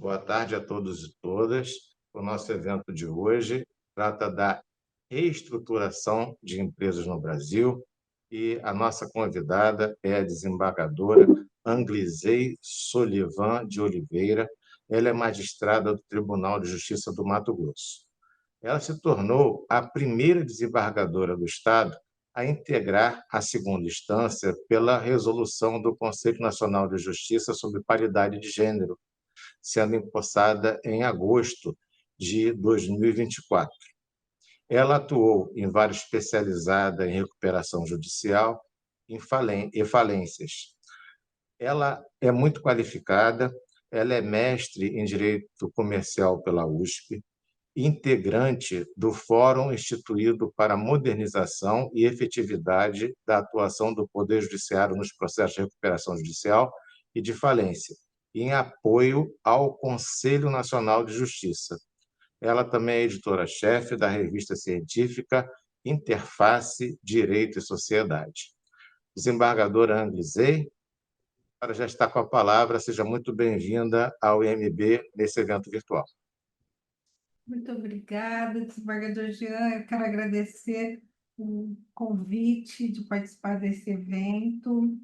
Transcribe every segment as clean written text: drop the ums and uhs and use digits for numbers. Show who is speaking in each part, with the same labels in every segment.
Speaker 1: Boa tarde a todos e todas. O nosso evento de hoje trata da reestruturação de empresas no Brasil e a nossa convidada é a desembargadora Anglisei Solivan de Oliveira. Ela é magistrada do Tribunal de Justiça do Mato Grosso. Ela se tornou a primeira desembargadora do Estado a integrar a segunda instância pela resolução do Conselho Nacional de Justiça sobre paridade de gênero, sendo empossada em agosto de 2024. Ela atuou em vara especializada em recuperação judicial e falências. Ela é muito qualificada, ela é mestre em Direito Comercial pela USP, integrante do Fórum Instituído para a Modernização e Efetividade da Atuação do Poder Judiciário nos Processos de Recuperação Judicial e de Falência, em apoio ao Conselho Nacional de Justiça. Ela também é editora-chefe da revista científica Interface, Direito e Sociedade. Desembargadora Anglisei, agora já está com a palavra, seja muito bem-vinda ao IMB nesse evento virtual.
Speaker 2: Muito obrigada, desembargador Jean. Eu quero agradecer o convite de participar desse evento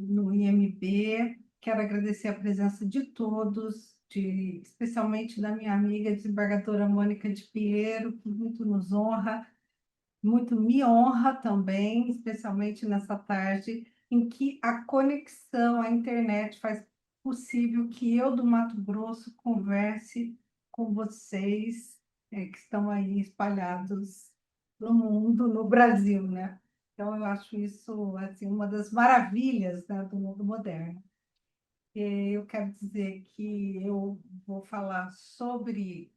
Speaker 2: no IMB. Quero agradecer a presença de todos, especialmente da minha amiga desembargadora Mônica de Pinheiro, que muito nos honra, muito me honra também, especialmente nessa tarde em que a conexão à internet faz possível que eu do Mato Grosso converse com vocês, que estão aí espalhados no mundo, no Brasil, né? Então, eu acho isso assim, uma das maravilhas, né, do mundo moderno. Eu quero dizer que eu vou falar sobre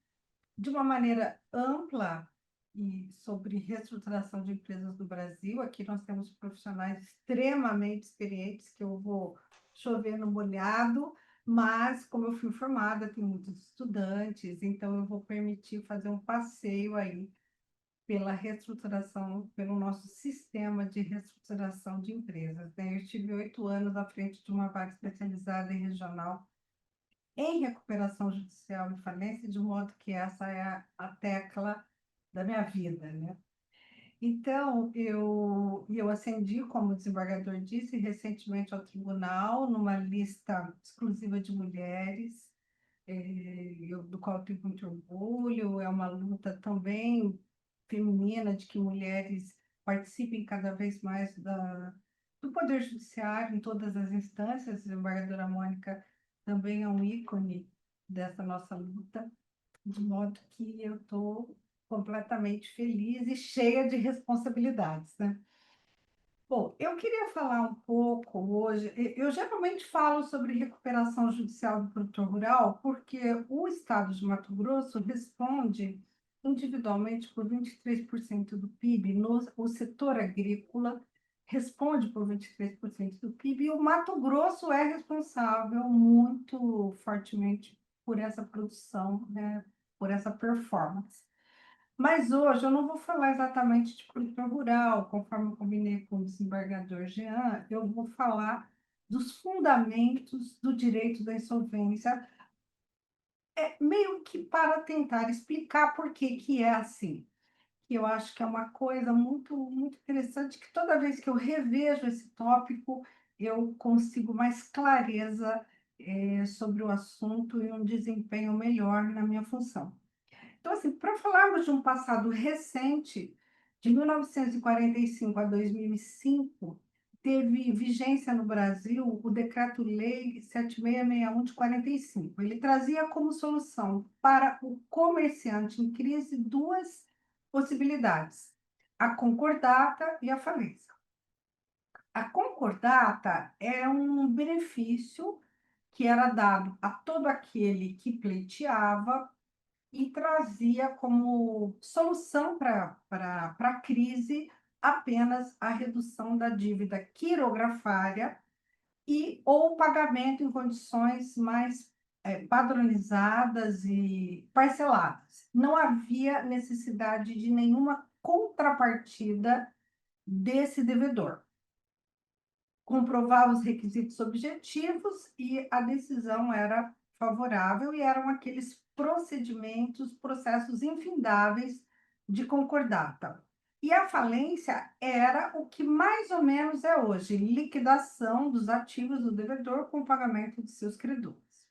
Speaker 2: de uma maneira ampla e sobre reestruturação de empresas do Brasil. Aqui nós temos profissionais extremamente experientes que eu vou chover no molhado, mas como eu fui formada, tem muitos estudantes, então eu vou permitir fazer um passeio aí pela reestruturação, pelo nosso sistema de reestruturação de empresas, né? Eu estive 8 anos à frente de uma vaga especializada em regional em recuperação judicial e falência, de modo que essa é a tecla da minha vida, né? Então, eu ascendi, como o desembargador disse, recentemente ao tribunal, numa lista exclusiva de mulheres, do qual eu tenho muito orgulho. É uma luta também feminina de que mulheres participem cada vez mais do Poder Judiciário, em todas as instâncias. A desembargadora Mônica também é um ícone dessa nossa luta, de modo que eu estou completamente feliz e cheia de responsabilidades, né? Bom, eu queria falar um pouco hoje. Eu geralmente falo sobre recuperação judicial do produtor rural, porque o estado de Mato Grosso responde individualmente por 23% do PIB, o setor agrícola responde por 23% do PIB, e o Mato Grosso é responsável muito fortemente por essa produção, né, por essa performance. Mas hoje eu não vou falar exatamente de produtor rural, conforme eu combinei com o desembargador Jean. Eu vou falar dos fundamentos do direito da insolvência, meio que para tentar explicar por que que é assim. E eu acho que é uma coisa muito, muito interessante, que toda vez que eu revejo esse tópico, eu consigo mais clareza, sobre o assunto e um desempenho melhor na minha função. Então, assim, para falarmos de um passado recente, de 1945 a 2005, teve vigência no Brasil o Decreto-Lei 7661 de 45. Ele trazia como solução para o comerciante em crise duas possibilidades: a concordata e a falência. A concordata é um benefício que era dado a todo aquele que pleiteava e trazia como solução para a crise apenas a redução da dívida quirografária e ou pagamento em condições mais padronizadas e parceladas. Não havia necessidade de nenhuma contrapartida desse devedor. Comprovava os requisitos objetivos e a decisão era favorável e eram aqueles procedimentos, processos infindáveis de concordata. E a falência era o que mais ou menos é hoje, liquidação dos ativos do devedor com o pagamento de seus credores.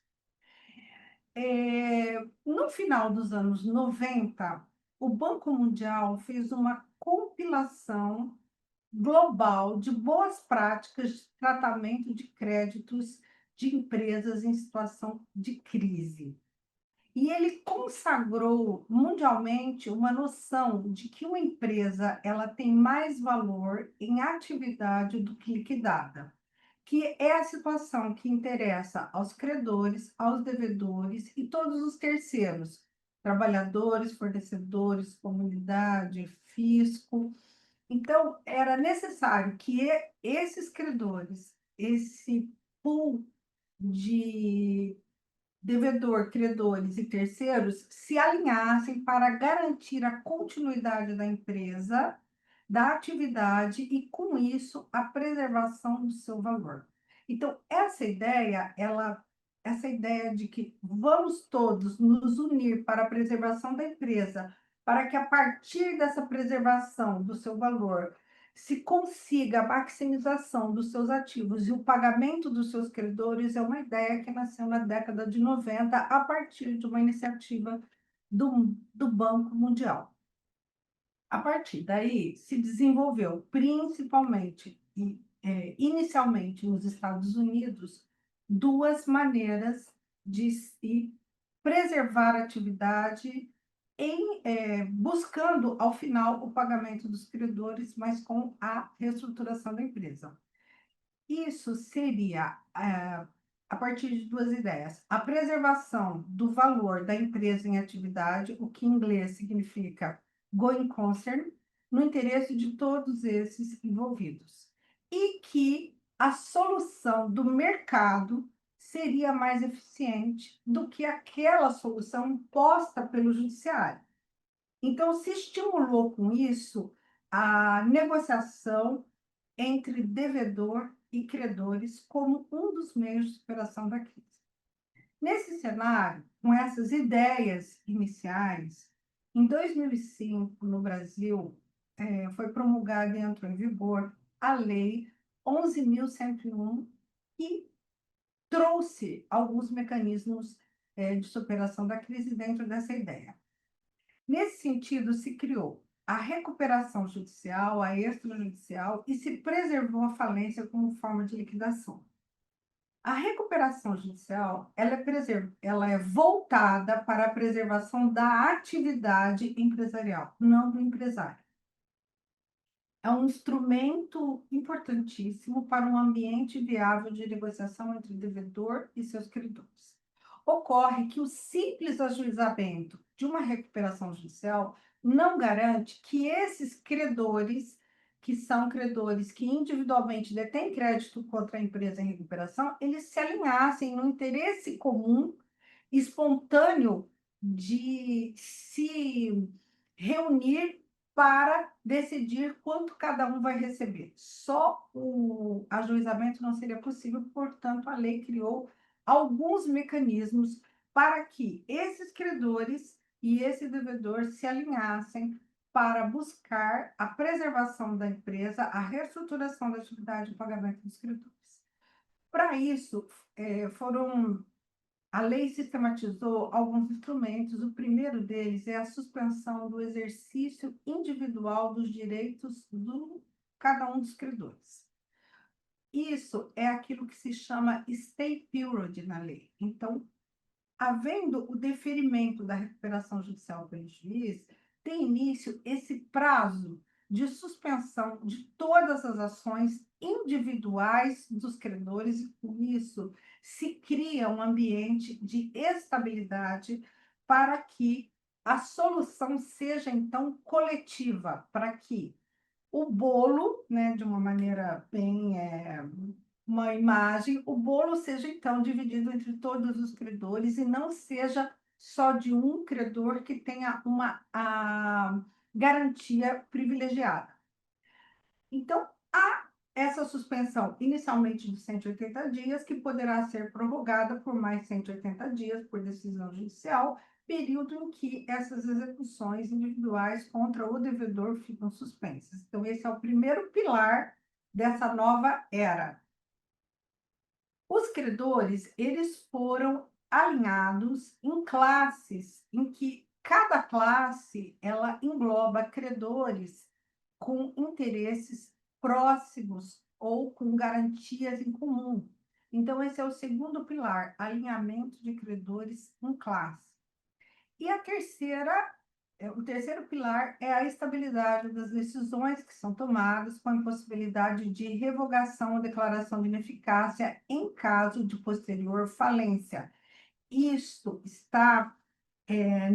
Speaker 2: No final dos anos 90, o Banco Mundial fez uma compilação global de boas práticas de tratamento de créditos de empresas em situação de crise. E ele consagrou mundialmente uma noção de que uma empresa ela tem mais valor em atividade do que liquidada, que é a situação que interessa aos credores, aos devedores e todos os terceiros, trabalhadores, fornecedores, comunidade, fisco. Então, era necessário que esses credores, esse pool de devedor, credores e terceiros se alinhassem para garantir a continuidade da empresa, da atividade e, com isso, a preservação do seu valor. Então, essa ideia de que vamos todos nos unir para a preservação da empresa, para que a partir dessa preservação do seu valor se consiga a maximização dos seus ativos e o pagamento dos seus credores é uma ideia que nasceu na década de 90 a partir de uma iniciativa do Banco Mundial. A partir daí, se desenvolveu principalmente e inicialmente nos Estados Unidos duas maneiras de se preservar a atividade buscando, ao final, o pagamento dos credores, mas com a reestruturação da empresa. Isso seria, a partir de duas ideias: a preservação do valor da empresa em atividade, o que em inglês significa going concern, no interesse de todos esses envolvidos, e que a solução do mercado seria mais eficiente do que aquela solução imposta pelo judiciário. Então, se estimulou com isso a negociação entre devedor e credores como um dos meios de superação da crise. Nesse cenário, com essas ideias iniciais, em 2005, no Brasil, foi promulgada e entrou em vigor a Lei 11.101, que trouxe alguns mecanismos de superação da crise dentro dessa ideia. Nesse sentido, se criou a recuperação judicial, a extrajudicial, e se preservou a falência como forma de liquidação. A recuperação judicial ela é voltada para a preservação da atividade empresarial, não do empresário. É um instrumento importantíssimo para um ambiente viável de negociação entre o devedor e seus credores. Ocorre que o simples ajuizamento de uma recuperação judicial não garante que esses credores, que são credores que individualmente detêm crédito contra a empresa em recuperação, eles se alinhassem no interesse comum, espontâneo, de se reunir para decidir quanto cada um vai receber. Só o ajuizamento não seria possível, portanto, a lei criou alguns mecanismos para que esses credores e esse devedor se alinhassem para buscar a preservação da empresa, a reestruturação da atividade e o pagamento dos credores. Para isso, a lei sistematizou alguns instrumentos. O primeiro deles é a suspensão do exercício individual dos direitos de cada um dos credores. Isso é aquilo que se chama stay period na lei. Então, havendo o deferimento da recuperação judicial pelo juiz, tem início esse prazo de suspensão de todas as ações individuais dos credores, e com isso se cria um ambiente de estabilidade para que a solução seja, então, coletiva, para que o bolo, né, de uma maneira bem uma imagem, o bolo seja então dividido entre todos os credores e não seja só de um credor que tenha a garantia privilegiada. Então, essa suspensão, inicialmente de 180 dias, que poderá ser prorrogada por mais 180 dias por decisão judicial, período em que essas execuções individuais contra o devedor ficam suspensas. Então, esse é o primeiro pilar dessa nova era. Os credores, eles foram alinhados em classes, em que cada classe ela engloba credores com interesses próximos ou com garantias em comum. Então, esse é o segundo pilar, alinhamento de credores em classe. E o terceiro pilar é a estabilidade das decisões que são tomadas com a impossibilidade de revogação ou declaração de ineficácia em caso de posterior falência. Isto está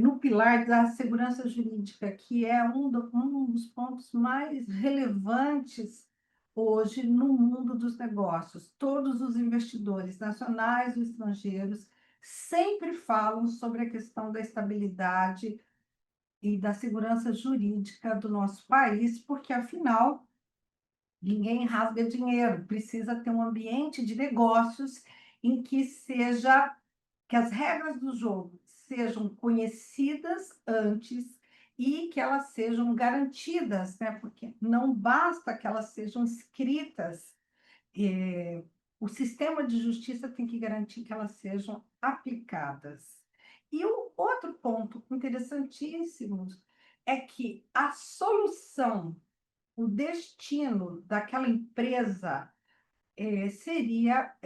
Speaker 2: no pilar da segurança jurídica, que é um dos pontos mais relevantes hoje no mundo dos negócios. Todos os investidores, nacionais e estrangeiros, sempre falam sobre a questão da estabilidade e da segurança jurídica do nosso país, porque, afinal, ninguém rasga dinheiro, precisa ter um ambiente de negócios em que as regras do jogo sejam conhecidas antes e que elas sejam garantidas, né? Porque não basta que elas sejam escritas, o sistema de justiça tem que garantir que elas sejam aplicadas. E o outro ponto interessantíssimo é que a solução, o destino daquela empresa seria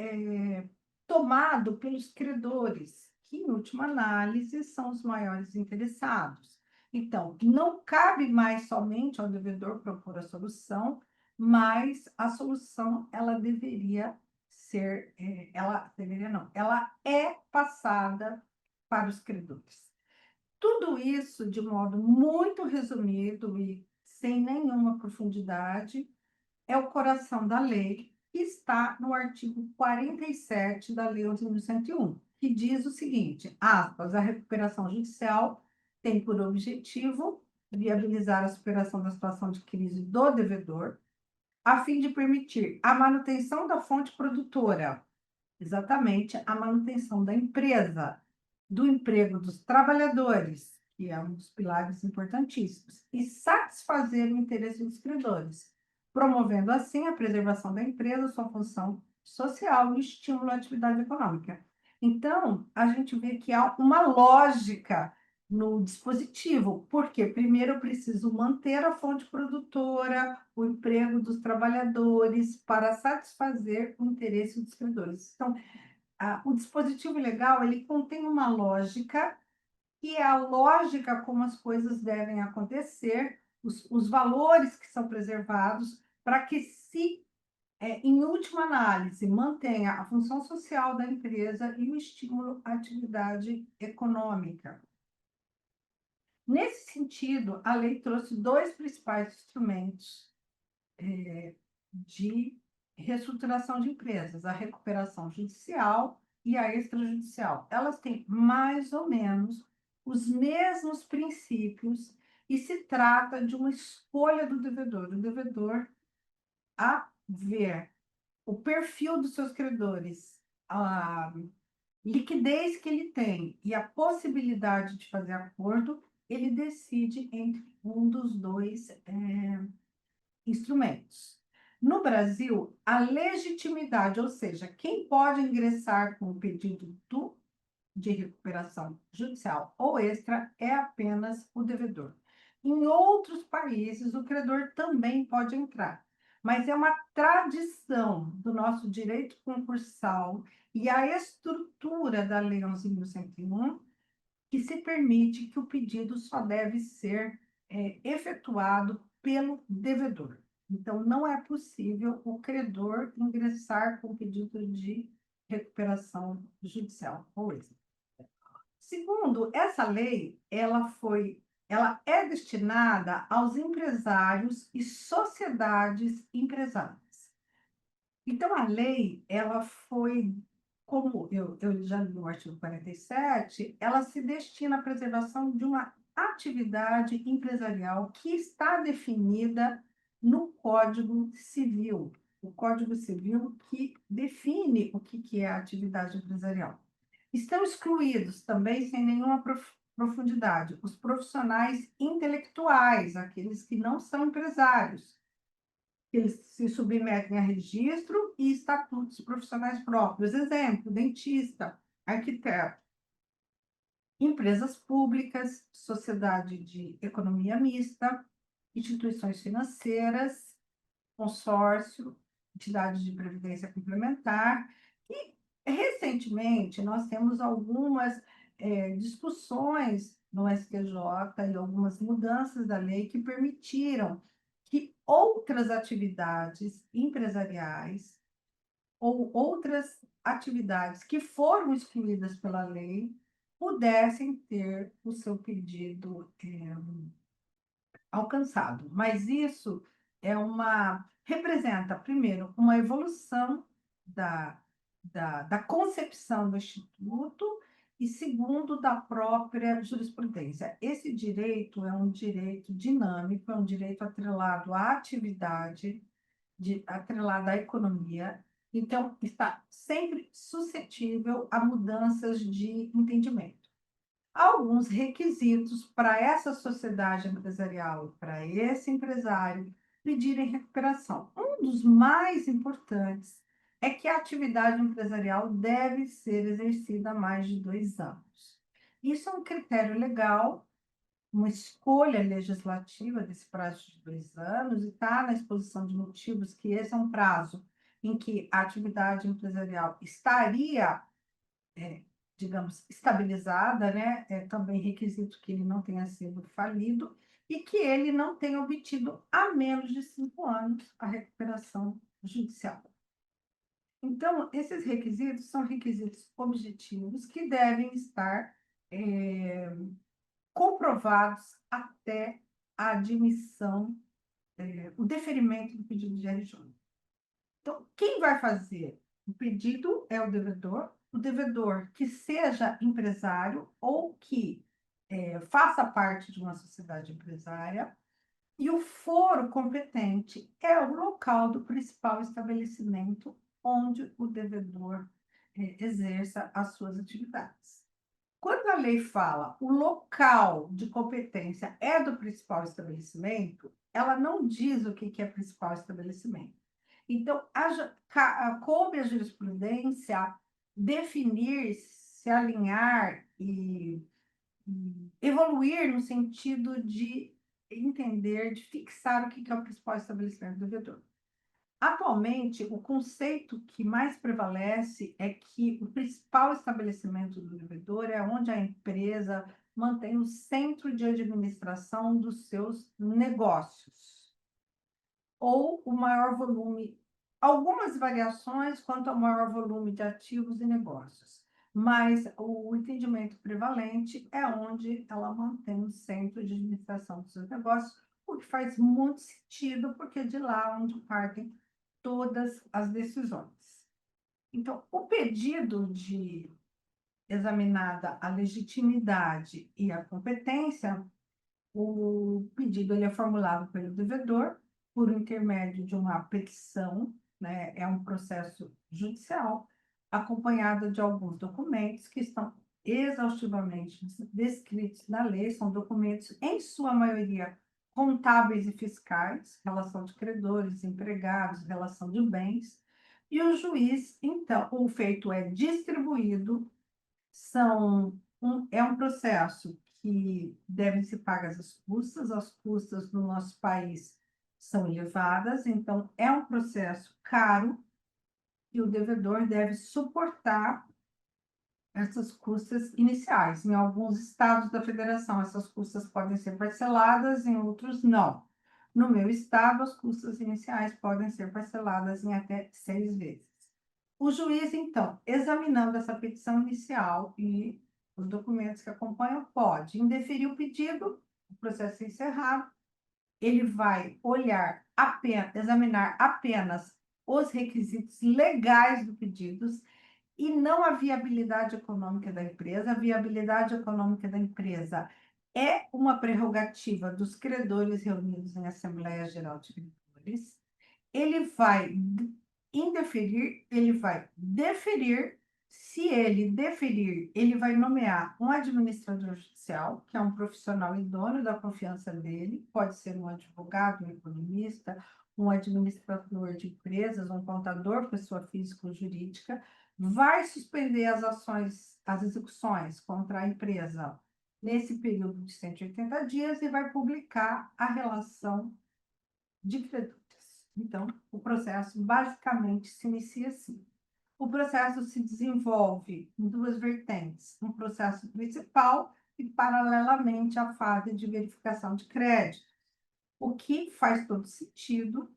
Speaker 2: tomado pelos credores, que, em última análise, são os maiores interessados. Então, não cabe mais somente ao devedor propor a solução, mas a solução ela deveria ser, ela deveria não, ela é passada para os credores. Tudo isso de modo muito resumido e sem nenhuma profundidade é o coração da lei, que está no artigo 47 da Lei 11.101, que diz o seguinte, aspas, a recuperação judicial tem por objetivo viabilizar a superação da situação de crise do devedor, a fim de permitir a manutenção da fonte produtora, exatamente a manutenção da empresa, do emprego dos trabalhadores, que é um dos pilares importantíssimos, e satisfazer o interesse dos credores, promovendo assim a preservação da empresa, sua função social e estímulo à atividade econômica. Então, a gente vê que há uma lógica no dispositivo, porque primeiro eu preciso manter a fonte produtora, o emprego dos trabalhadores para satisfazer o interesse dos credores. Então, o dispositivo legal ele contém uma lógica, que é a lógica como as coisas devem acontecer, os valores que são preservados, para que em última análise, mantenha a função social da empresa e o estímulo à atividade econômica. Nesse sentido, a lei trouxe dois principais instrumentos de reestruturação de empresas, a recuperação judicial e a extrajudicial. Elas têm mais ou menos os mesmos princípios e se trata de uma escolha do devedor. O devedor, a ver o perfil dos seus credores, a liquidez que ele tem e a possibilidade de fazer acordo, ele decide entre um dos dois instrumentos. No Brasil, a legitimidade, ou seja, quem pode ingressar com o pedido de recuperação judicial ou extra é apenas o devedor. Em outros países, o credor também pode entrar, mas é uma tradição do nosso direito concursal e a estrutura da Lei 11.101 que se permite que o pedido só deve ser efetuado pelo devedor. Então, não é possível o credor ingressar com pedido de recuperação judicial ou extra. Segundo, essa lei, ela é destinada aos empresários e sociedades empresárias. Então, a lei, ela foi, como eu já li no artigo 47, ela se destina à preservação de uma atividade empresarial que está definida no Código Civil. o Código Civil que define o que é a atividade empresarial. Estão excluídos também, sem nenhuma profundidade, os profissionais intelectuais, aqueles que não são empresários. Eles se submetem a registro e estatutos profissionais próprios. Exemplo, dentista, arquiteto, empresas públicas, sociedade de economia mista, instituições financeiras, consórcio, entidades de previdência complementar. E, recentemente, nós temos algumas discussões no STJ e algumas mudanças da lei que permitiram que outras atividades empresariais ou outras atividades que foram excluídas pela lei pudessem ter o seu pedido alcançado. Mas isso representa, primeiro, uma evolução da concepção do Instituto e, segundo, da própria jurisprudência. Esse direito é um direito dinâmico, é um direito atrelado à atividade, atrelado à economia, então está sempre suscetível a mudanças de entendimento. Alguns requisitos para essa sociedade empresarial, para esse empresário pedirem recuperação. Um dos mais importantes é que a atividade empresarial deve ser exercida há mais de 2 anos. Isso é um critério legal, uma escolha legislativa desse prazo de 2 anos, e está na exposição de motivos que esse é um prazo em que a atividade empresarial estaria digamos, estabilizada, né? É também requisito que ele não tenha sido falido e que ele não tenha obtido há menos de 5 anos a recuperação judicial. Então, esses requisitos são requisitos objetivos que devem estar comprovados até a admissão, o deferimento do pedido de RJ. Então, quem vai fazer o pedido é o devedor que seja empresário ou que faça parte de uma sociedade empresária, e o foro competente é o local do principal estabelecimento onde o devedor exerça as suas atividades. Quando a lei fala o local de competência é do principal estabelecimento, ela não diz o que é principal estabelecimento. Então, coube a jurisprudência definir, se alinhar e evoluir no sentido de entender, de fixar o que é o principal estabelecimento do devedor. Atualmente, o conceito que mais prevalece é que o principal estabelecimento do devedor é onde a empresa mantém o centro de administração dos seus negócios, ou o maior volume, algumas variações quanto ao maior volume de ativos e negócios, mas o entendimento prevalente é onde ela mantém o centro de administração dos seus negócios, o que faz muito sentido, porque é de lá onde partem todas as decisões. Então, o pedido de examinada a legitimidade e a competência, o pedido ele é formulado pelo devedor por intermédio de uma petição, né? É um processo judicial, acompanhado de alguns documentos que estão exaustivamente descritos na lei, são documentos, em sua maioria, contábeis e fiscais, relação de credores, empregados, relação de bens, e o juiz, então, o feito é distribuído, é um processo que devem ser pagas as custas no nosso país são elevadas, então é um processo caro e o devedor deve suportar essas custas iniciais. Em alguns estados da federação, essas custas podem ser parceladas, em outros não. No meu estado, as custas iniciais podem ser parceladas em até 6 vezes. O juiz, então, examinando essa petição inicial e os documentos que acompanham, pode indeferir o pedido, o processo é encerrado, ele vai examinar apenas os requisitos legais do pedido e não a viabilidade econômica da empresa. A viabilidade econômica da empresa é uma prerrogativa dos credores reunidos em Assembleia Geral de Credores. ele vai indeferir, ele vai deferir. Se ele deferir, ele vai nomear um administrador judicial, que é um profissional idôneo da confiança dele, pode ser um advogado, um economista, um administrador de empresas, um contador, pessoa física ou jurídica, vai suspender as ações, as execuções contra a empresa nesse período de 180 dias e vai publicar a relação de credores. Então, o processo basicamente se inicia assim. O processo se desenvolve em duas vertentes: um processo principal e, paralelamente, a fase de verificação de crédito, o que faz todo sentido,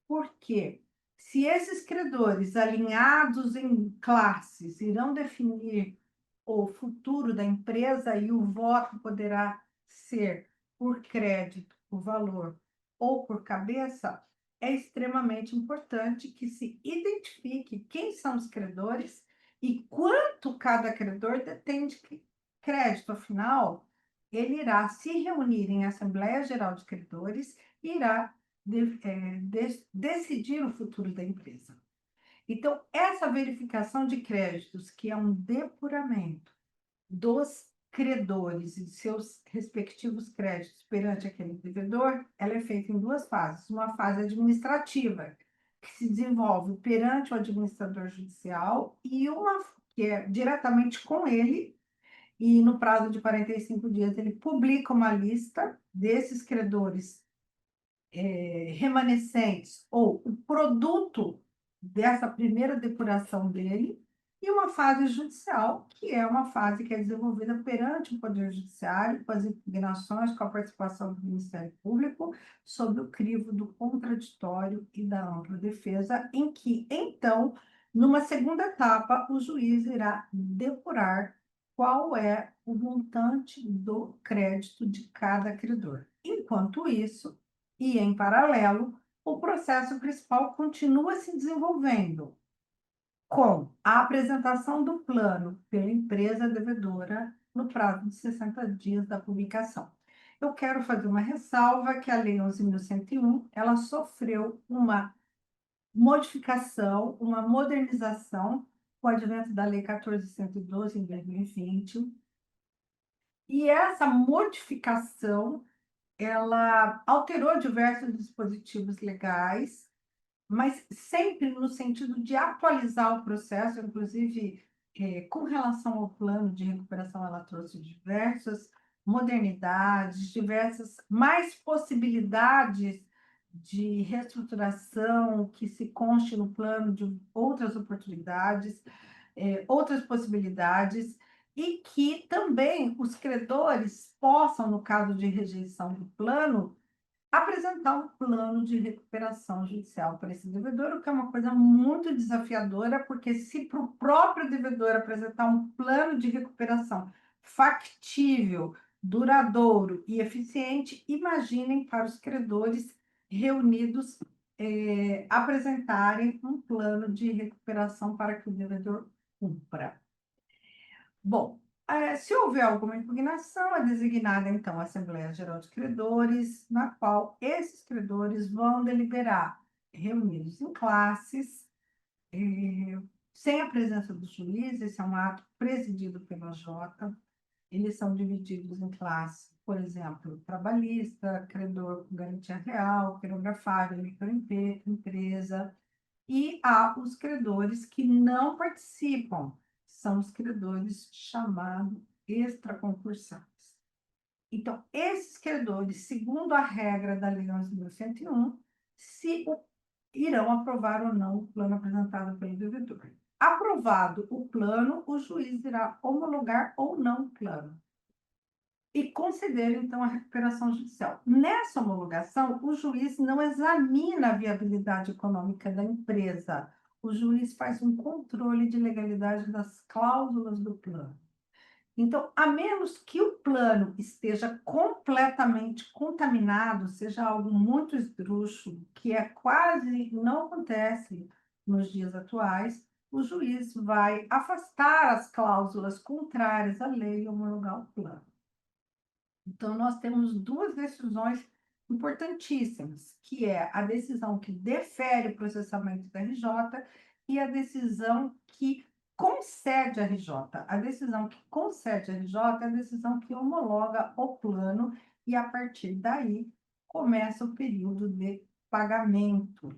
Speaker 2: porque se esses credores alinhados em classes irão definir o futuro da empresa e o voto poderá ser por crédito, o valor, ou por cabeça, é extremamente importante que se identifique quem são os credores e quanto cada credor detém de crédito. Afinal, ele irá se reunir em Assembleia Geral de Credores e irá decidir o futuro da empresa. Então, essa verificação de créditos, que é um depuramento dos credores e seus respectivos créditos perante aquele devedor, ela é feita em duas fases. Uma fase administrativa, que se desenvolve perante o administrador judicial, e uma que é diretamente com ele, e no prazo de 45 dias ele publica uma lista desses credores remanescentes, ou o produto dessa primeira depuração dele, e uma fase judicial, que é uma fase que é desenvolvida perante o Poder Judiciário, com as impugnações, com a participação do Ministério Público, sob o crivo do contraditório e da ampla defesa, em que, então, numa segunda etapa, o juiz irá depurar qual é o montante do crédito de cada credor. Enquanto isso, e, em paralelo, o processo principal continua se desenvolvendo, com a apresentação do plano pela empresa devedora no prazo de 60 dias da publicação. Eu quero fazer uma ressalva que a Lei 11.101, ela sofreu uma modificação, uma modernização com o advento da Lei 14.112, em 2020, e essa modificação ela alterou diversos dispositivos legais, mas sempre no sentido de atualizar o processo, inclusive com relação ao plano de recuperação, ela trouxe diversas modernidades, diversas mais possibilidades de reestruturação que se conste no plano de outras oportunidades, outras possibilidades, e que também os credores possam, no caso de rejeição do plano, apresentar um plano de recuperação judicial para esse devedor, o que é uma coisa muito desafiadora, porque se para o próprio devedor apresentar um plano de recuperação factível, duradouro e eficiente, imaginem para os credores reunidos apresentarem um plano de recuperação para que o devedor cumpra. Bom, se houver alguma impugnação, é designada, então, a Assembleia Geral de Credores, na qual esses credores vão deliberar, reunidos em classes, sem a presença do juiz. Esse é um ato presidido pela Jota. Eles são divididos em classes, por exemplo, trabalhista, credor com garantia real, quirografário, microempresa, e há os credores que não participam, são os credores chamados extraconcursados. Então, esses credores, segundo a regra da Lei 11.101, irão aprovar ou não o plano apresentado pelo devedor. Aprovado o plano, o juiz irá homologar ou não o plano e conceder, então, a recuperação judicial. Nessa homologação, o juiz não examina a viabilidade econômica da empresa. O juiz faz um controle de legalidade das cláusulas do plano. Então, a menos que o plano esteja completamente contaminado, seja algo muito esdrúxulo, que quase não acontece nos dias atuais, o juiz vai afastar as cláusulas contrárias à lei e homologar o plano. Então, nós temos duas decisões importantíssimas, que é a decisão que defere o processamento da RJ e a decisão que concede a RJ. A decisão que concede a RJ é a decisão que homologa o plano e, a partir daí, começa o período de pagamento,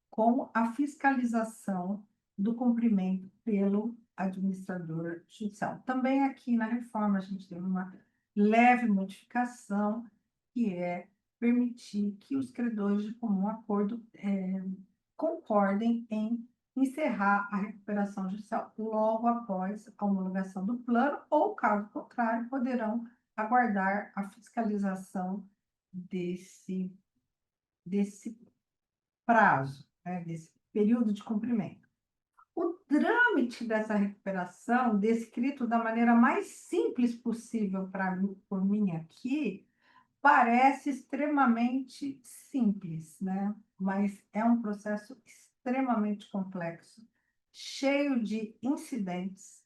Speaker 2: com a fiscalização do cumprimento pelo administrador judicial. Também aqui na reforma a gente teve uma leve modificação, que é permitir que os credores de comum acordo concordem em encerrar a recuperação judicial logo após a homologação do plano, ou, caso contrário, poderão aguardar a fiscalização desse prazo, né, desse período de cumprimento. O trâmite dessa recuperação, descrito da maneira mais simples possível para mim, por mim aqui, parece extremamente simples, né? Mas é um processo extremamente complexo, cheio de incidentes.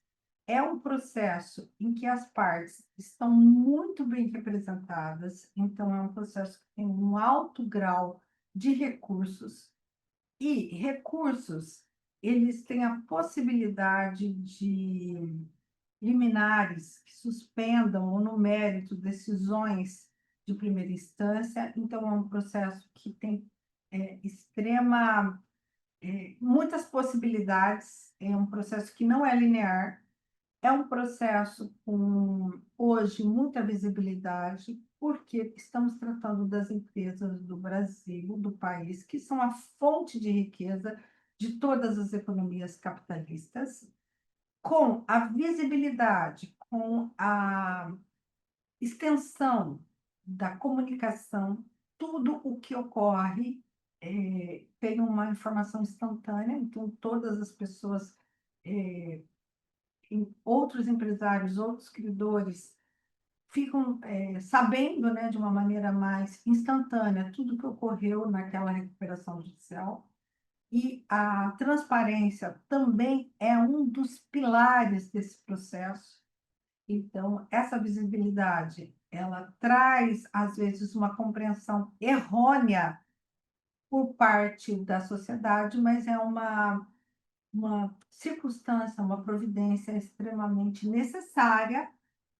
Speaker 2: É um processo em que as partes estão muito bem representadas, então é um processo que tem um alto grau de recursos. E recursos, eles têm a possibilidade de liminares que suspendam ou, no mérito, decisões de primeira instância. Então, é um processo que tem muitas possibilidades, é um processo que não é linear, é um processo com, hoje, muita visibilidade, porque estamos tratando das empresas do Brasil, do país, que são a fonte de riqueza de todas as economias capitalistas, com a visibilidade, com a extensão da comunicação, tudo o que ocorre tem uma informação instantânea, então todas as pessoas, outros empresários, outros credores, ficam sabendo, né, de uma maneira mais instantânea tudo o que ocorreu naquela recuperação judicial. E a transparência também é um dos pilares desse processo. Então, essa visibilidade, ela traz, às vezes, uma compreensão errônea por parte da sociedade, mas é uma circunstância, uma providência extremamente necessária,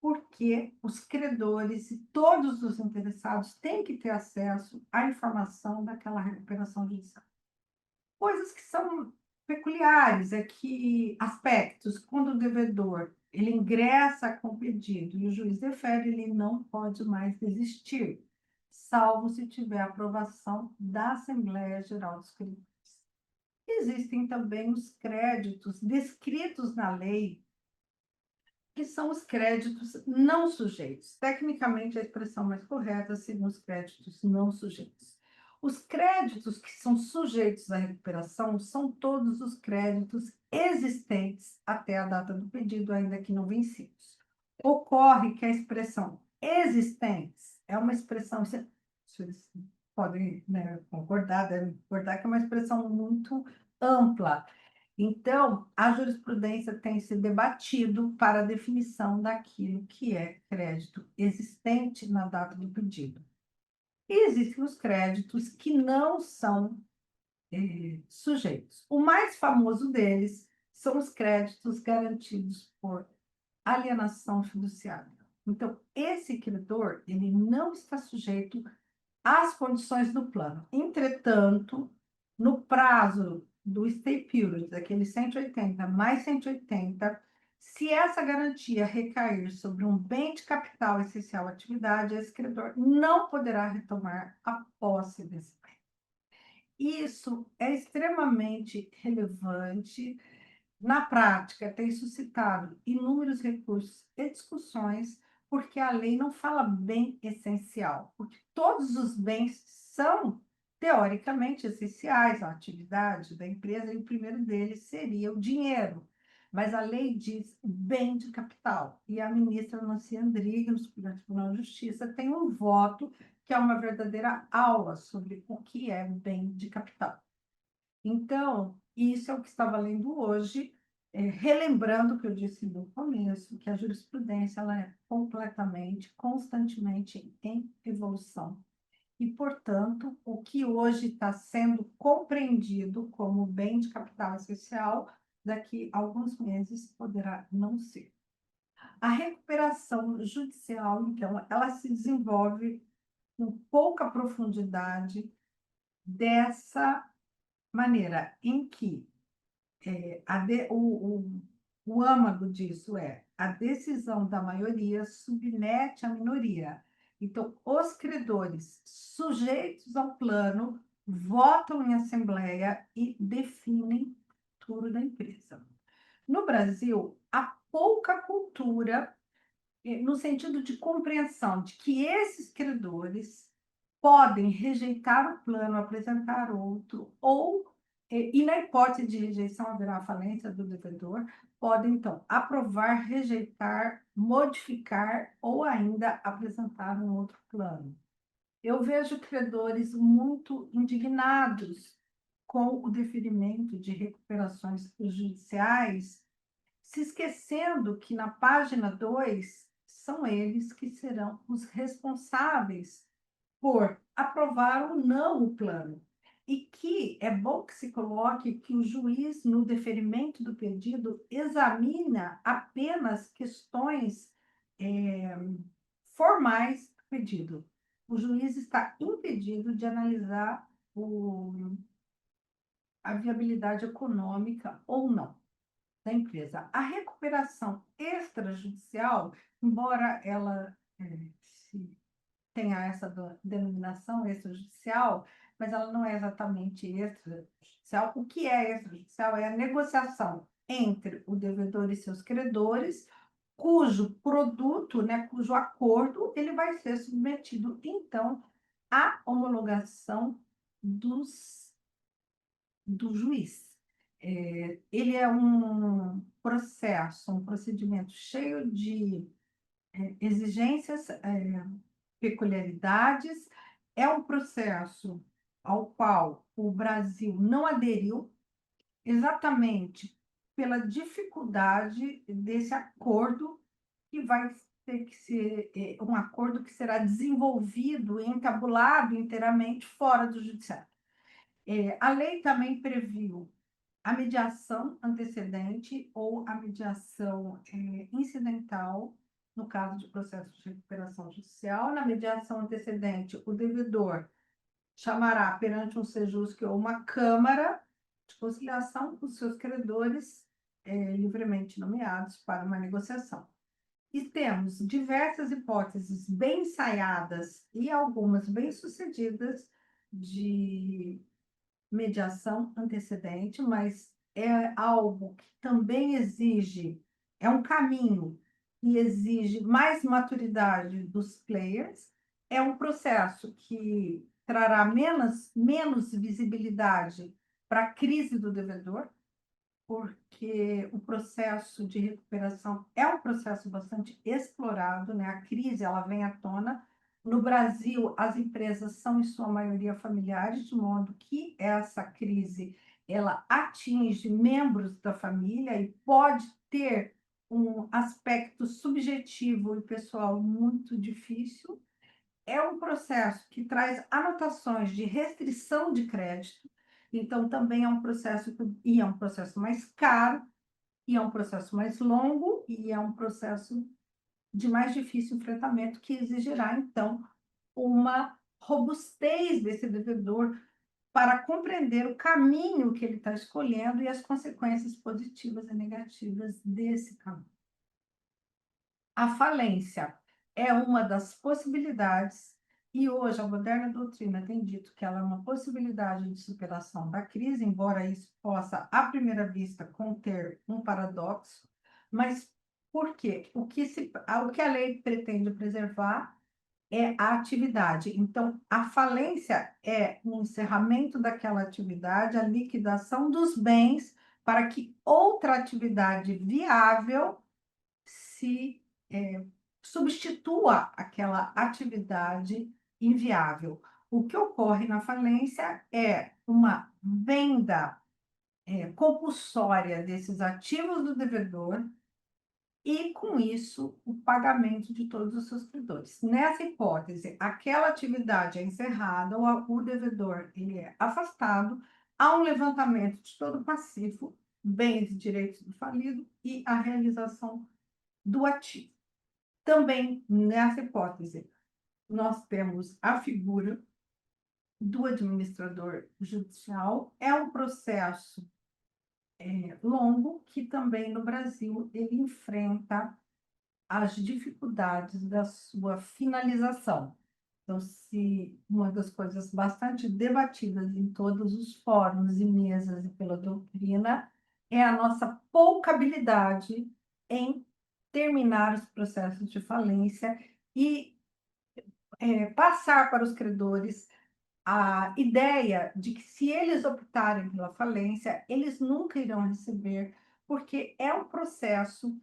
Speaker 2: porque os credores e todos os interessados têm que ter acesso à informação daquela recuperação judicial. Coisas que são peculiares, é que aspectos, quando o devedor ele ingressa com o pedido e o juiz defere, ele não pode mais desistir, salvo se tiver aprovação da Assembleia Geral dos Credores. Existem também os créditos descritos na lei, que são os créditos não sujeitos. Tecnicamente, a expressão mais correta seriam os créditos não sujeitos. Os créditos que são sujeitos à recuperação são todos os créditos existentes até a data do pedido, ainda que não vencidos. Ocorre que a expressão existentes é uma expressão, vocês podem, né, concordar, devem concordar, que é uma expressão muito ampla. Então, a jurisprudência tem se debatido para a definição daquilo que é crédito existente na data do pedido. E existem os créditos que não são sujeitos. O mais famoso deles são os créditos garantidos por alienação fiduciária. Então, esse credor, ele não está sujeito às condições do plano. Entretanto, no prazo do stay period, daquele 180 mais 180, se essa garantia recair sobre um bem de capital essencial à atividade, esse credor não poderá retomar a posse desse bem. Isso é extremamente relevante. Na prática, tem suscitado inúmeros recursos e discussões, porque a lei não fala bem essencial, porque todos os bens são, teoricamente, essenciais à atividade da empresa, e o primeiro deles seria o dinheiro. Mas a lei diz bem de capital, e a ministra Nancy Andrighi, no Supremo Tribunal de Justiça, tem um voto que é uma verdadeira aula sobre o que é bem de capital. Então, isso é o que está valendo hoje, relembrando o que eu disse no começo, que a jurisprudência ela é completamente, constantemente em evolução. e, portanto, o que hoje está sendo compreendido como bem de capital essencial, daqui a alguns meses poderá não ser. A recuperação judicial, então, ela se desenvolve com pouca profundidade dessa maneira em que o âmago disso é a decisão da maioria submete a minoria. Então, os credores sujeitos ao plano votam em assembleia e definem o futuro da empresa. No Brasil, há pouca cultura no sentido de compreensão de que esses credores podem rejeitar o plano, apresentar outro, ou, e na hipótese de rejeição, haverá a falência do devedor, podem, então, aprovar, rejeitar, modificar ou ainda apresentar um outro plano. Eu vejo credores muito indignados com o deferimento de recuperações judiciais, se esquecendo que na página 2 são eles que serão os responsáveis por aprovar ou não o plano. E que é bom que se coloque que o juiz, no deferimento do pedido, examina apenas questões formais do pedido. O juiz está impedido de analisar a viabilidade econômica ou não da empresa. A recuperação extrajudicial, embora ela tenha essa denominação extrajudicial, mas ela não é exatamente extrajudicial. O que é extrajudicial é a negociação entre o devedor e seus credores, cujo produto, né, cujo acordo, ele vai ser submetido, então, à homologação do juiz. Ele é um processo, um procedimento cheio de exigências, peculiaridades. É um processo ao qual o Brasil não aderiu, exatamente pela dificuldade desse acordo, que vai ter que ser um acordo que será desenvolvido e entabulado inteiramente fora do judiciário. A lei também previu a mediação antecedente ou a mediação incidental, no caso de processo de recuperação judicial. Na mediação antecedente, o devedor chamará perante um sejusque ou uma câmara de conciliação os seus credores livremente nomeados para uma negociação. E temos diversas hipóteses bem ensaiadas e algumas bem-sucedidas de mediação antecedente, mas é algo que também exige, é um caminho que exige mais maturidade dos players, é um processo que trará menos visibilidade para a crise do devedor, porque o processo de recuperação é um processo bastante explorado, né? A crise ela vem à tona. No Brasil, as empresas são, em sua maioria, familiares, de modo que essa crise ela atinge membros da família e pode ter um aspecto subjetivo e pessoal muito difícil. É um processo que traz anotações de restrição de crédito, então também é um processo e é um processo mais caro, e é um processo mais longo, e é um processo de mais difícil enfrentamento, que exigirá, então, uma robustez desse devedor para compreender o caminho que ele está escolhendo e as consequências positivas e negativas desse caminho. A falência é uma das possibilidades, e hoje a moderna doutrina tem dito que ela é uma possibilidade de superação da crise, embora isso possa, à primeira vista, conter um paradoxo. Mas por quê? O que a lei pretende preservar é a atividade. Então, a falência é o encerramento daquela atividade, a liquidação dos bens para que outra atividade viável se substitua aquela atividade inviável. O que ocorre na falência é uma venda compulsória desses ativos do devedor e, com isso, o pagamento de todos os seus credores. Nessa hipótese, aquela atividade é encerrada, o devedor ele é afastado, há um levantamento de todo o passivo, bens e direitos do falido e a realização do ativo. Também, nessa hipótese, nós temos a figura do administrador judicial. É um processo longo que também no Brasil ele enfrenta as dificuldades da sua finalização. Então, se uma das coisas bastante debatidas em todos os fóruns e mesas e pela doutrina é a nossa pouca habilidade em terminar os processos de falência e passar para os credores a ideia de que, se eles optarem pela falência, eles nunca irão receber, porque é um processo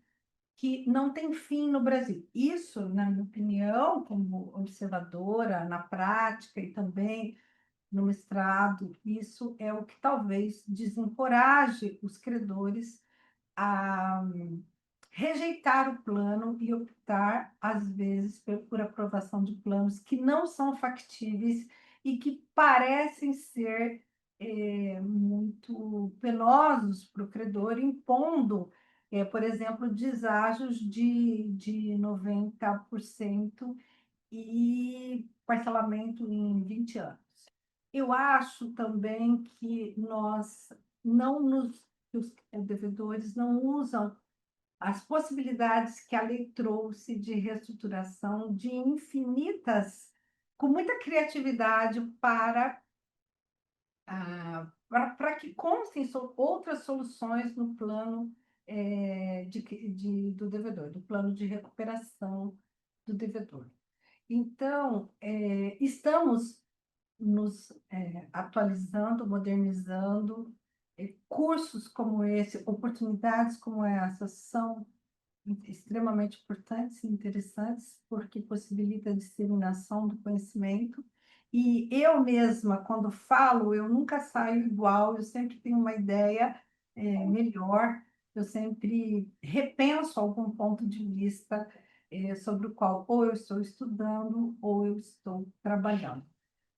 Speaker 2: que não tem fim no Brasil. Isso, na minha opinião, como observadora na prática e também no mestrado, isso é o que talvez desencoraje os credores a rejeitar o plano e optar, às vezes, por aprovação de planos que não são factíveis e que parecem ser muito penosos para o credor, impondo, por exemplo, deságios de 90% e parcelamento em 20 anos. Eu acho também que nós não nos, que os devedores não usam as possibilidades que a lei trouxe de reestruturação de infinitas, com muita criatividade para que constem outras soluções no plano do devedor, do plano de recuperação do devedor. Então, estamos nos atualizando, modernizando. Cursos como esse, oportunidades como essas são extremamente importantes e interessantes, porque possibilita a disseminação do conhecimento. E eu mesma, quando falo, eu nunca saio igual, eu sempre tenho uma ideia melhor, eu sempre repenso algum ponto de vista sobre o qual ou eu estou estudando ou eu estou trabalhando.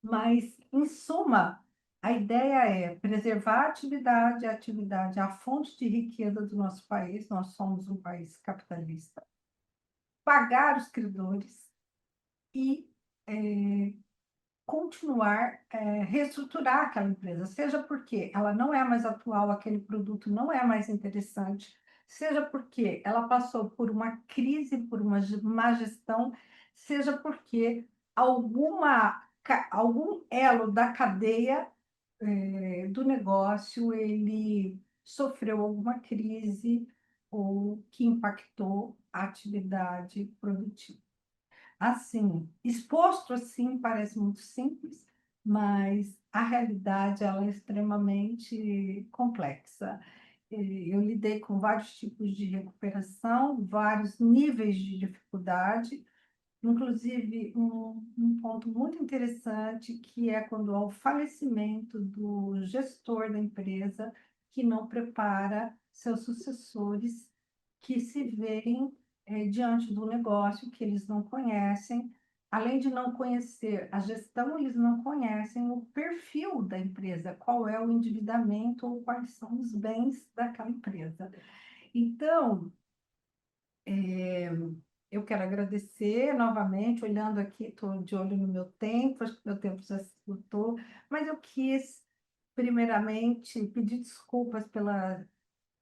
Speaker 2: Mas, em suma, a ideia é preservar a atividade é a fonte de riqueza do nosso país, nós somos um país capitalista, pagar os credores e continuar, reestruturar aquela empresa, seja porque ela não é mais atual, aquele produto não é mais interessante, seja porque ela passou por uma crise, por uma má gestão, seja porque algum elo da cadeia do negócio ele sofreu alguma crise ou que impactou a atividade produtiva. Assim, exposto assim parece muito simples, mas a realidade ela é extremamente complexa. Eu lidei com vários tipos de recuperação, vários níveis de dificuldade, inclusive um ponto muito interessante, que é quando há o falecimento do gestor da empresa, que não prepara seus sucessores, que se veem diante do negócio que eles não conhecem. Além de não conhecer a gestão, eles não conhecem o perfil da empresa, qual é o endividamento ou quais são os bens daquela empresa. Então, eu quero agradecer novamente, olhando aqui, estou de olho no meu tempo, acho que meu tempo já se esgotou, mas eu quis, primeiramente, pedir desculpas pela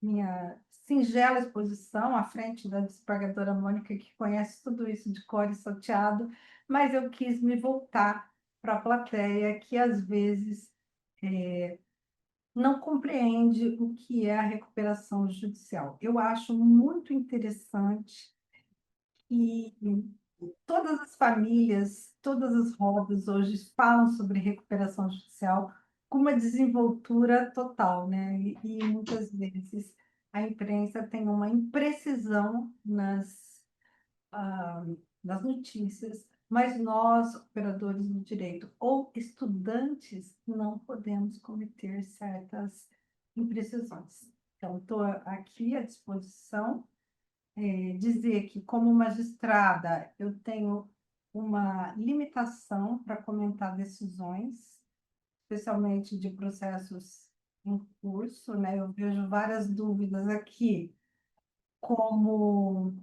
Speaker 2: minha singela exposição à frente da desembargadora Mônica, que conhece tudo isso de cor e salteado, mas eu quis me voltar para a plateia, que às vezes não compreende o que é a recuperação judicial. Eu acho muito interessante que todas as famílias, todas as rodas hoje falam sobre recuperação judicial com uma desenvoltura total, né? E muitas vezes a imprensa tem uma imprecisão ah, nas notícias, mas nós, operadores do direito ou estudantes, não podemos cometer certas imprecisões. Então, estou aqui à disposição dizer que, como magistrada, eu tenho uma limitação para comentar decisões, especialmente de processos em curso, né? Eu vejo várias dúvidas aqui, como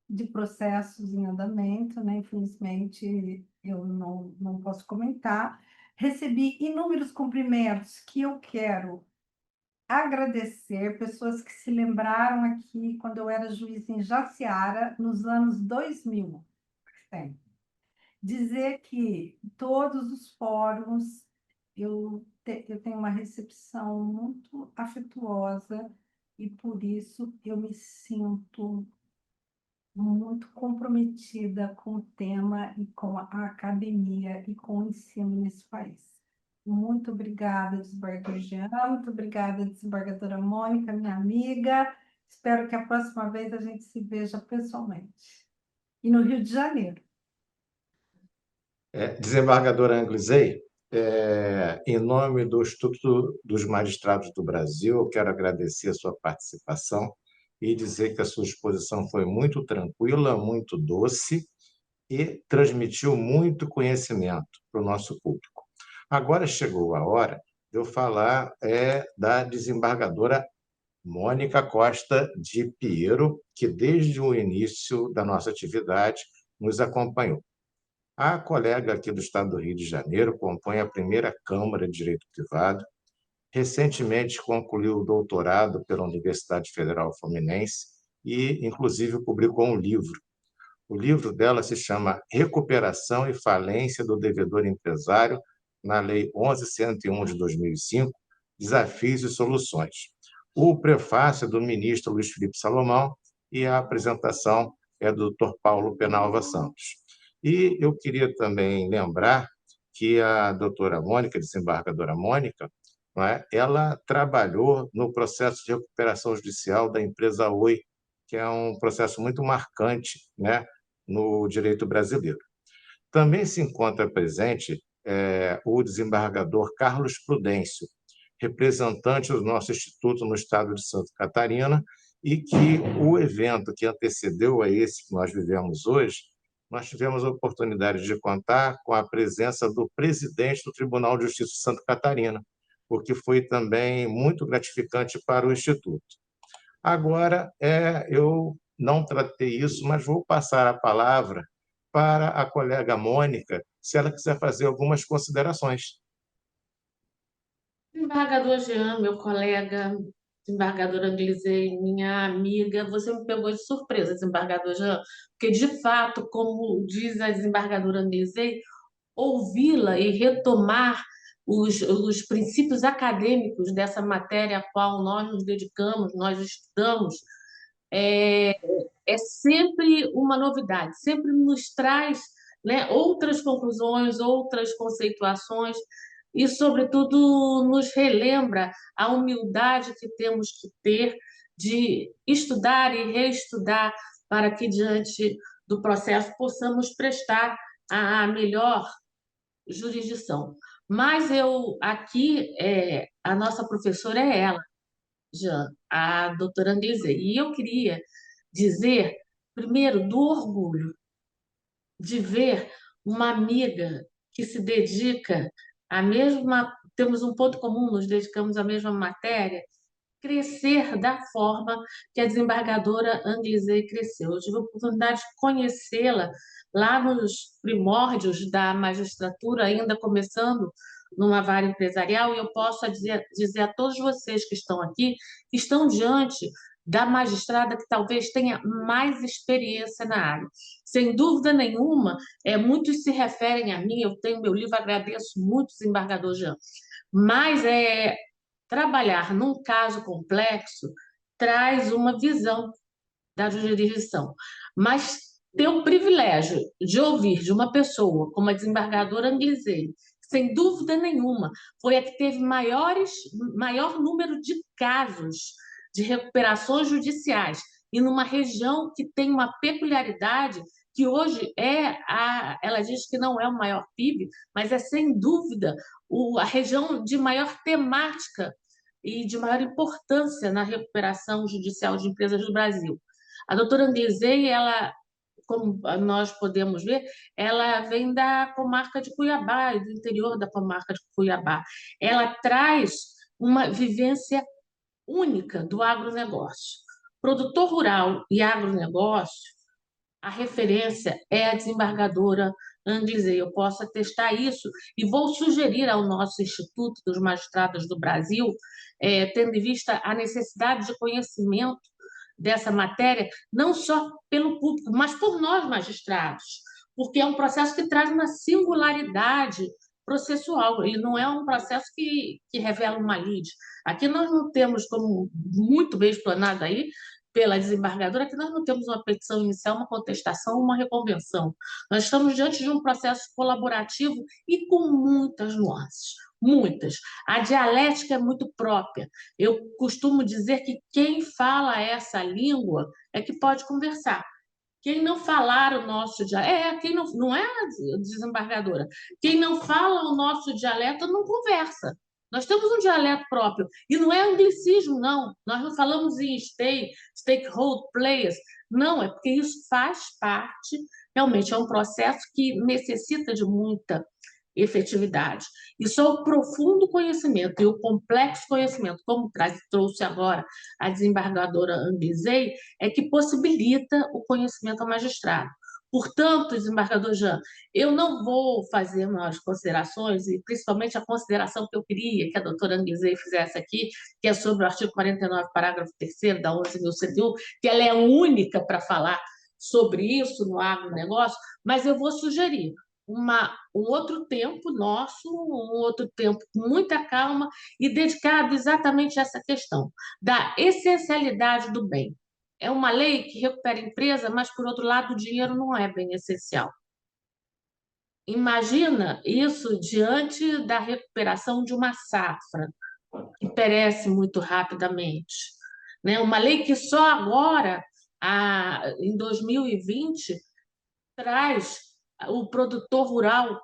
Speaker 2: de processos em andamento, né? Infelizmente, eu não posso comentar. Recebi inúmeros cumprimentos que eu quero agradecer, pessoas que se lembraram aqui quando eu era juiz em Jaciara, nos anos 2000. Tem. Dizer que todos os fóruns eu tenho uma recepção muito afetuosa e por isso eu me sinto muito comprometida com o tema e com a academia e com o ensino nesse país. Muito obrigada, desembargador Jean, muito obrigada, desembargadora Mônica, minha amiga. Espero que a próxima vez a gente se veja pessoalmente. E no Rio de Janeiro.
Speaker 1: Desembargadora Anglizei, em nome do Instituto dos Magistrados do Brasil, eu quero agradecer a sua participação e dizer que a sua exposição foi muito tranquila, muito doce e transmitiu muito conhecimento para o nosso público. Agora chegou a hora de eu falar da desembargadora Mônica Costa de Piero, que desde o início da nossa atividade nos acompanhou. A colega aqui do Estado do Rio de Janeiro compõe a primeira Câmara de Direito Privado, recentemente concluiu o doutorado pela Universidade Federal Fluminense e, inclusive, publicou um livro. O livro dela se chama Recuperação e Falência do Devedor Empresário na Lei 11.101 de 2005, Desafios e Soluções. O prefácio é do ministro Luiz Felipe Salomão e a apresentação é do Dr. Paulo Penalva Santos. E eu queria também lembrar que a doutora Mônica, desembargadora Mônica, não é, ela trabalhou no processo de recuperação judicial da empresa Oi, que é um processo muito marcante, né, no direito brasileiro. Também se encontra presente o desembargador Carlos Prudêncio, representante do nosso instituto no estado de Santa Catarina, e que o evento que antecedeu a esse que nós vivemos hoje, nós tivemos a oportunidade de contar com a presença do presidente do Tribunal de Justiça de Santa Catarina, o que foi também muito gratificante para o Instituto. Agora, eu não tratei isso, mas vou passar a palavra para a colega Mônica, se ela quiser fazer algumas considerações.
Speaker 3: Desembargador Jean, meu colega, desembargadora Anglizei, minha amiga, você me pegou de surpresa, desembargador Jean, porque, de fato, como diz a desembargadora Anglizei, ouvi-la e retomar os princípios acadêmicos dessa matéria a qual nós nos dedicamos, nós estudamos, é, é sempre uma novidade, sempre nos traz, né, outras conclusões, outras conceituações e, sobretudo, nos relembra a humildade que temos que ter de estudar e reestudar para que, diante do processo, possamos prestar a melhor jurisdição. Mas eu aqui, a nossa professora é ela, Jean, a doutora Anglizei. E eu queria dizer, primeiro, do orgulho de ver uma amiga que se dedica à mesma, temos um ponto comum, nos dedicamos à mesma matéria, crescer da forma que a desembargadora Anglizei cresceu. Eu tive a oportunidade de conhecê-la lá nos primórdios da magistratura, ainda começando numa vara empresarial, e eu posso dizer a todos vocês que estão aqui, que estão diante da magistrada que talvez tenha mais experiência na área. Sem dúvida nenhuma, muitos se referem a mim, eu tenho meu livro, agradeço muito, desembargador Jean, mas trabalhar num caso complexo traz uma visão da jurisdição, mas ter o privilégio de ouvir de uma pessoa como a desembargadora Anglizei, sem dúvida nenhuma, foi a que teve maior número de casos de recuperações judiciais e numa região que tem uma peculiaridade que hoje ela diz que não é o maior PIB, mas é sem dúvida a região de maior temática e de maior importância na recuperação judicial de empresas do Brasil. A doutora Anglizei, ela, como nós podemos ver, ela vem da comarca de Cuiabá, do interior da comarca de Cuiabá. Ela traz uma vivência única do agronegócio. Produtor rural e agronegócio, a referência é a desembargadora Anglizei. Eu posso atestar isso e vou sugerir ao nosso Instituto dos Magistrados do Brasil, tendo em vista a necessidade de conhecimento dessa matéria, não só pelo público, mas por nós, magistrados, porque é um processo que traz uma singularidade processual, ele não é um processo que revela uma lide. Aqui nós não temos, como muito bem explanado aí, pela desembargadora, que nós não temos uma petição inicial, uma contestação, uma reconvenção. Nós estamos diante de um processo colaborativo e com muitas nuances, muitas. A dialética é muito própria. Eu costumo dizer que quem fala essa língua é que pode conversar. Quem não falar o nosso dialeto, quem não é a desembargadora, quem não fala o nosso dialeto não conversa. Nós temos um dialeto próprio, e não é anglicismo, não. Nós não falamos em stakeholder players, não, é porque isso faz parte, realmente é um processo que necessita de muita efetividade. E só o profundo conhecimento e o complexo conhecimento, como trouxe agora a desembargadora Anglizei, é que possibilita o conhecimento ao magistrado. Portanto, desembargador Jean, eu não vou fazer maiores considerações, e principalmente a consideração que eu queria que a doutora Anglizei fizesse aqui, que é sobre o artigo 49, parágrafo 3º da 11.101, que ela é única para falar sobre isso no agronegócio, mas eu vou sugerir um outro tempo nosso, um outro tempo com muita calma e dedicado exatamente a essa questão da essencialidade do bem. É uma lei que recupera a empresa, mas, por outro lado, o dinheiro não é bem essencial. Imagina isso diante da recuperação de uma safra, que perece muito rapidamente. Né? Uma lei que só agora, em 2020, traz o produtor rural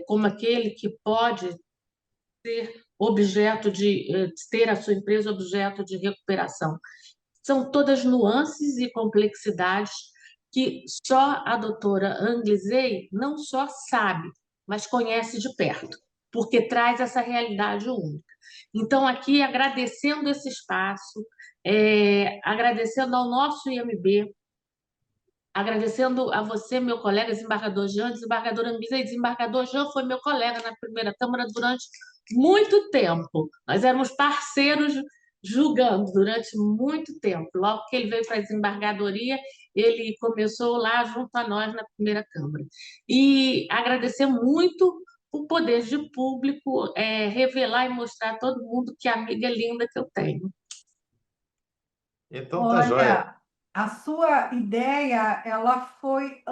Speaker 3: como aquele que pode ser objeto de ter a sua empresa objeto de recuperação. São todas nuances e complexidades que só a doutora Anglizei não só sabe, mas conhece de perto, porque traz essa realidade única. Então, aqui, agradecendo esse espaço, agradecendo ao nosso IMB, agradecendo a você, meu colega, desembargador Jean, desembargador Anglizei. Desembargador Jean foi meu colega na primeira Câmara durante muito tempo. Nós éramos parceiros julgando durante muito tempo. Logo que ele veio para a desembargadoria, ele começou lá junto a nós na primeira Câmara. E agradecer muito o poder de público revelar e mostrar a todo mundo que amiga linda que eu tenho.
Speaker 1: Então, tá joia.
Speaker 2: Olha, a sua ideia, ela foi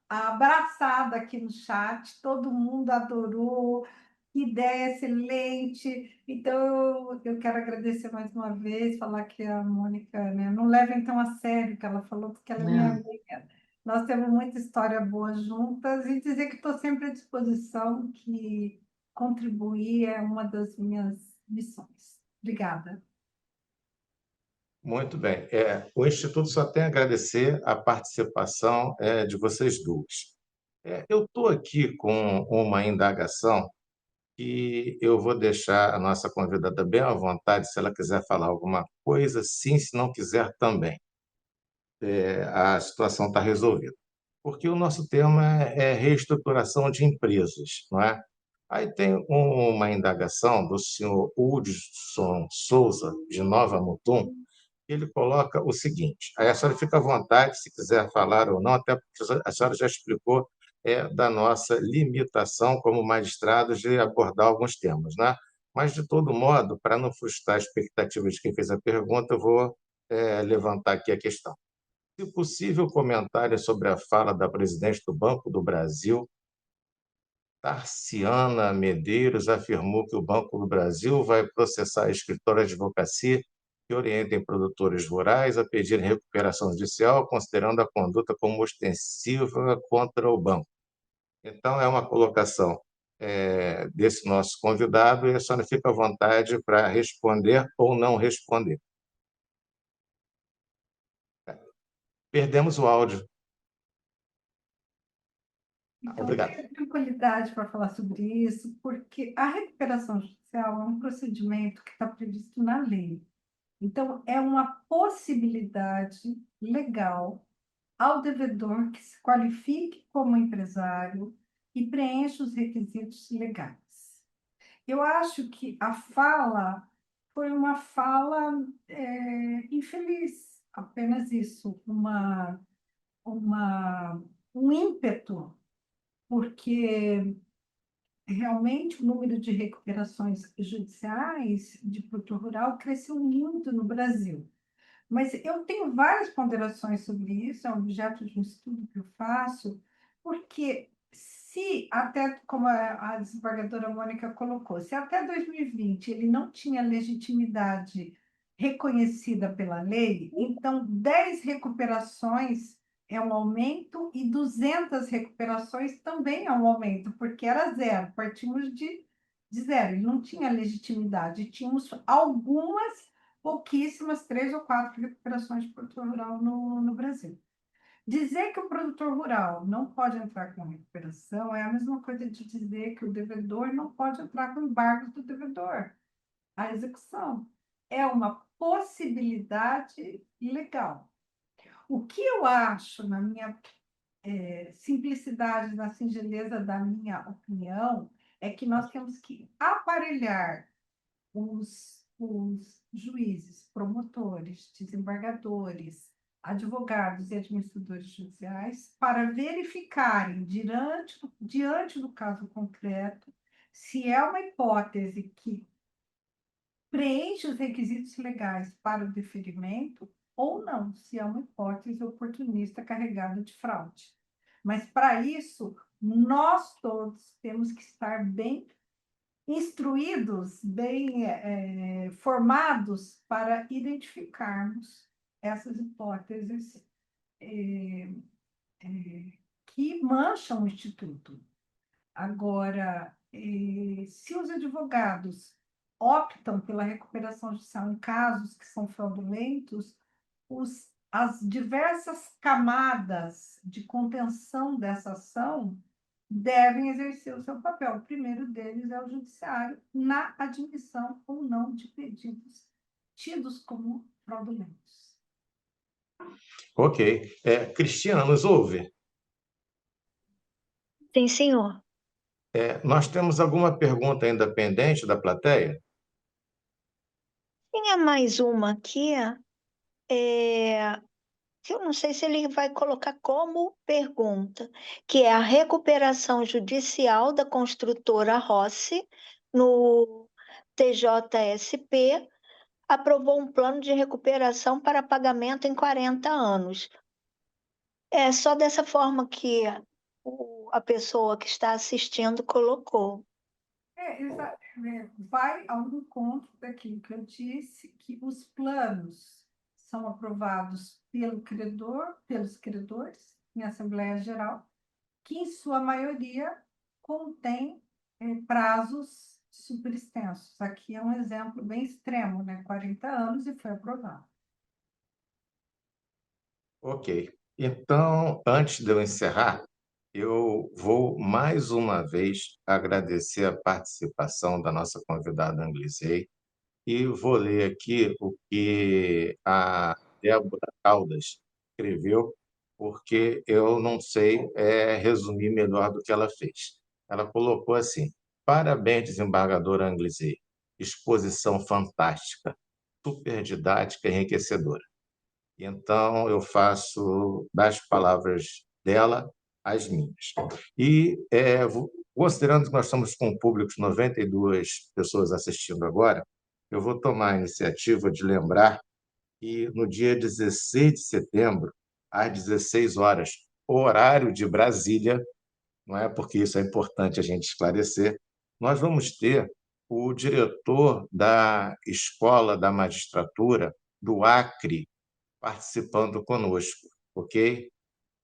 Speaker 2: abraçada aqui no chat, todo mundo adorou, que ideia excelente. Então, eu quero agradecer mais uma vez, falar que a Mônica, né, não leva então a sério o que ela falou, porque ela é minha
Speaker 3: Né?
Speaker 2: amiga. Nós temos muita história boa juntas e dizer que estou sempre à disposição, que contribuir é uma das minhas missões. Obrigada.
Speaker 1: Muito bem. O Instituto só tem a agradecer a participação de vocês duas. Eu estou aqui com uma indagação que eu vou deixar a nossa convidada bem à vontade, se ela quiser falar alguma coisa, sim, se não quiser também. A situação está resolvida. Porque o nosso tema é reestruturação de empresas, não é? Aí tem uma indagação do senhor Hudson Souza, de Nova Mutum. Ele coloca o seguinte, aí a senhora fica à vontade se quiser falar ou não, até porque a senhora já explicou da nossa limitação como magistrados de abordar alguns temas, né? Mas, de todo modo, para não frustrar a expectativa de quem fez a pergunta, eu vou levantar aqui a questão. Se possível, comentário sobre a fala da presidente do Banco do Brasil, Tarciana Medeiros, afirmou que o Banco do Brasil vai processar a escritório de advocacia que orientem produtores rurais a pedirem recuperação judicial, considerando a conduta como ostensiva contra o banco. Então, é uma colocação desse nosso convidado e a senhora fica à vontade para responder ou não responder. Perdemos o áudio.
Speaker 2: Então,
Speaker 1: Obrigado.
Speaker 2: tenha tranquilidade para falar sobre isso, porque a recuperação judicial é um procedimento que está previsto na lei. Então, é uma possibilidade legal ao devedor que se qualifique como empresário e preencha os requisitos legais. Eu acho que a fala foi uma fala infeliz, apenas isso, um ímpeto, porque realmente o número de recuperações judiciais de produtor rural cresceu muito no Brasil. Mas eu tenho várias ponderações sobre isso, é um objeto de um estudo que eu faço, porque se até, como a desembargadora Mônica colocou, se até 2020 ele não tinha legitimidade reconhecida pela lei, então 10 recuperações é um aumento e 200 recuperações também é um aumento, porque era zero, partimos de zero, ele não tinha legitimidade, tínhamos algumas pouquíssimas, 3 ou 4 recuperações de produtor rural no Brasil. Dizer que o produtor rural não pode entrar com recuperação é a mesma coisa de dizer que o devedor não pode entrar com embargos do devedor. A execução é uma possibilidade legal. O que eu acho, na minha simplicidade, na singeleza da minha opinião, é que nós temos que aparelhar os juízes, promotores, desembargadores, advogados e administradores judiciais para verificarem, diante do caso concreto, se é uma hipótese que preenche os requisitos legais para o deferimento ou não, se é uma hipótese oportunista carregada de fraude. Mas, para isso, nós todos temos que estar bem instruídos, bem formados para identificarmos essas hipóteses que mancham o Instituto. Agora, se os advogados optam pela recuperação judicial em casos que são fraudulentos, as diversas camadas de contenção dessa ação devem exercer o seu papel. O primeiro deles é o judiciário, na admissão ou não de pedidos tidos como fraudulentos.
Speaker 1: Ok. Cristina, nos ouve?
Speaker 4: Sim, senhor.
Speaker 1: Nós temos alguma pergunta ainda pendente da plateia?
Speaker 4: Tinha mais uma aqui, que eu não sei se ele vai colocar como pergunta, que é a recuperação judicial da construtora Rossi no TJSP, aprovou um plano de recuperação para pagamento em 40 anos. É só dessa forma que a pessoa que está assistindo colocou.
Speaker 2: Vai ao encontro daquilo que eu disse, que os planos são aprovados pelos credores, em Assembleia Geral, que, em sua maioria, contém prazos super extensos. Aqui é um exemplo bem extremo, né? 40 anos e foi aprovado.
Speaker 1: Ok. Então, antes de eu encerrar, eu vou mais uma vez agradecer a participação da nossa convidada Anglisei e vou ler aqui o que a Débora Caldas escreveu, porque eu não sei resumir melhor do que ela fez. Ela colocou assim: parabéns, desembargadora Anglisei, exposição fantástica, super didática e enriquecedora. Então, eu faço das palavras dela as minhas. E, considerando que nós estamos com um público de 92 pessoas assistindo agora, eu vou tomar a iniciativa de lembrar que no dia 16 de setembro, às 16 horas, horário de Brasília, não é porque isso é importante a gente esclarecer, nós vamos ter o diretor da Escola da Magistratura do Acre participando conosco, ok?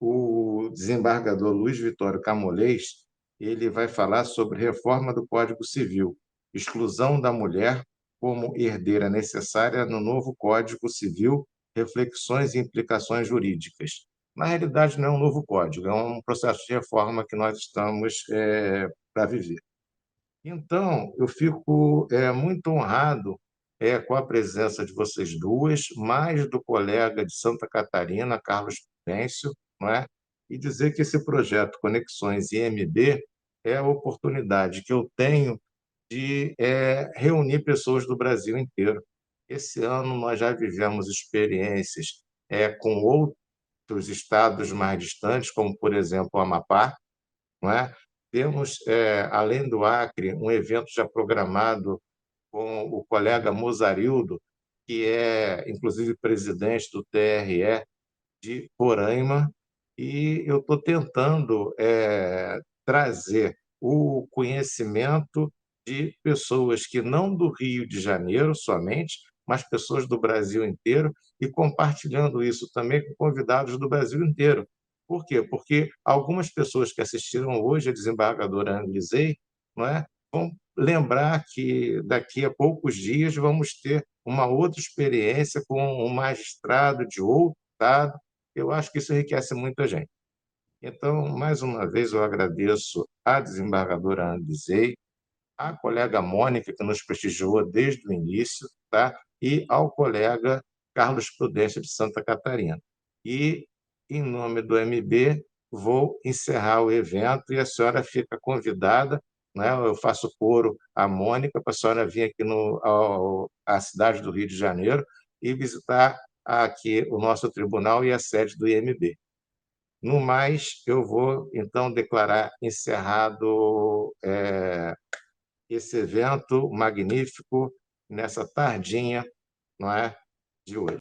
Speaker 1: O desembargador Luiz Vitório Camolês, ele vai falar sobre reforma do Código Civil, exclusão da mulher como herdeira necessária no novo Código Civil reflexões e implicações jurídicas. Na realidade, não é um novo código, é um processo de reforma que nós estamos para viver. Então, eu fico muito honrado com a presença de vocês duas, mais do colega de Santa Catarina, Carlos Prudêncio, não é? E dizer que esse projeto Conexões IMB é a oportunidade que eu tenho de reunir pessoas do Brasil inteiro. Esse ano nós já vivemos experiências com outros estados mais distantes, como, por exemplo, o Amapá, não é? Temos, além do Acre, um evento já programado com o colega Mozarildo, que é, inclusive, presidente do TRE de Roraima, e eu estou tentando trazer o conhecimento de pessoas que não do Rio de Janeiro somente, mas pessoas do Brasil inteiro, e compartilhando isso também com convidados do Brasil inteiro. Por quê? Porque algumas pessoas que assistiram hoje a desembargadora Anglizei, não é, vão lembrar que daqui a poucos dias vamos ter uma outra experiência com um magistrado de outro estado. Eu acho que isso enriquece muito a gente. Então, mais uma vez, eu agradeço à desembargadora Anglizei, à colega Mônica, que nos prestigiou desde o início, tá? E ao colega Carlos Prudêncio, de Santa Catarina. E, em nome do MB, vou encerrar o evento e a senhora fica convidada, né? Eu faço coro à Mônica para a senhora vir aqui à cidade do Rio de Janeiro e visitar aqui o nosso tribunal e a sede do IMB. No mais, eu vou, então, declarar encerrado esse evento magnífico nessa tardinha, não é, de hoje.